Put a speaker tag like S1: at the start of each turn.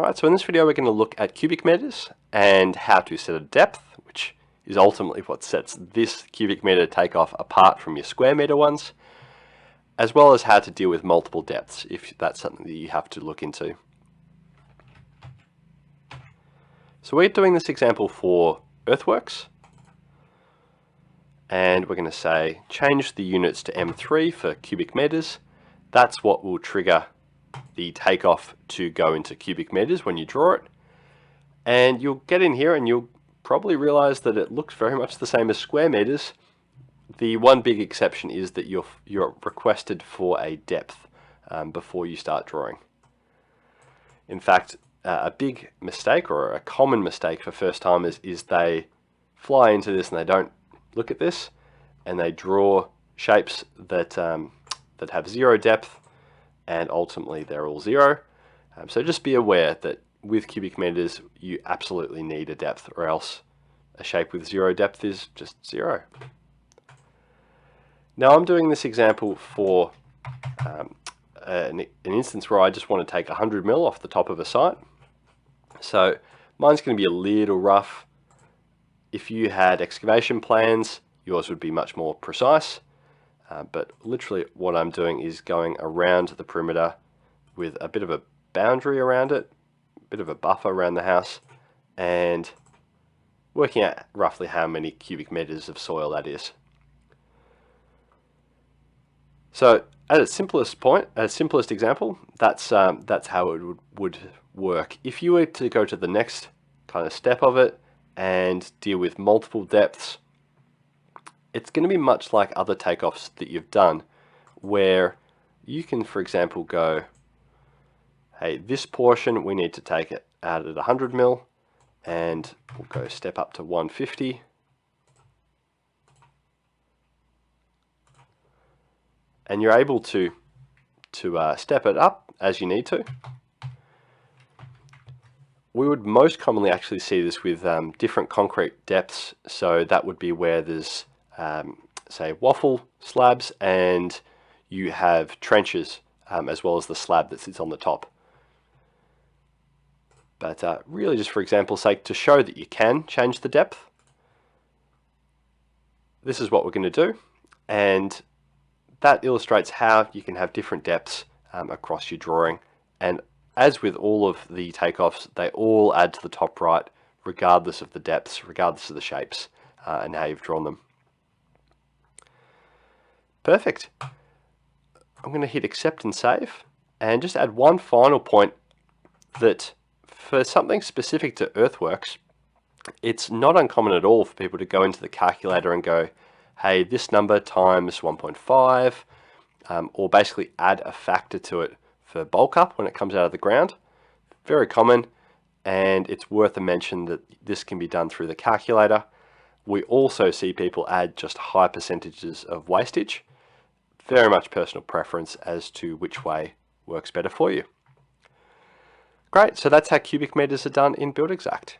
S1: Alright, so in this video we're going to look at cubic meters and how to set a depth, which is ultimately what sets this cubic meter takeoff apart from your square meter ones, as well as how to deal with multiple depths if that's something that you have to look into. So we're doing this example for earthworks, and we're going to say change the units to M3 for cubic meters. That's what will trigger the takeoff to go into cubic meters when you draw it. And you'll get in here and you'll probably realize that it looks very much the same as square meters. The one big exception is that you're requested for a depth before you start drawing. In fact, a big mistake, or a common mistake for first timers, is they fly into this and they don't look at this and they draw shapes that have zero depth, and ultimately they're all zero. So just be aware that with cubic meters you absolutely need a depth, or else a shape with zero depth is just zero. Now I'm doing this example for an instance where I just want to take 100 mil off the top of a site. So mine's going to be a little rough. If you had excavation plans, yours would be much more precise. But literally what I'm doing is going around the perimeter with a bit of a boundary around it, a bit of a buffer around the house, and working out roughly how many cubic meters of soil that is. So at its simplest example, that's how it would work. If you were to go to the next kind of step of it and deal with multiple depths, it's going to be much like other takeoffs that you've done, where you can, for example, go, hey, this portion we need to take it out at 100 mil, and we'll go step up to 150. And you're able to step it up as you need to. We would most commonly actually see this with different concrete depths. So that would be where there's say waffle slabs and you have trenches as well as the slab that sits on the top. But really, just for example's sake, to show that you can change the depth, this is what we're going to do, and that illustrates how you can have different depths across your drawing. And as with all of the takeoffs, they all add to the top right regardless of the depths, regardless of the shapes and how you've drawn them. Perfect. I'm going to hit accept and save, and just add one final point, that for something specific to earthworks, it's not uncommon at all for people to go into the calculator and go, hey, this number times 1.5, or basically add a factor to it for bulk up when it comes out of the ground. Very common, and it's worth a mention that this can be done through the calculator. We also see people add just high percentages of wastage. Very much personal preference as to which way works better for you. Great, so that's how cubic meters are done in Buildxact.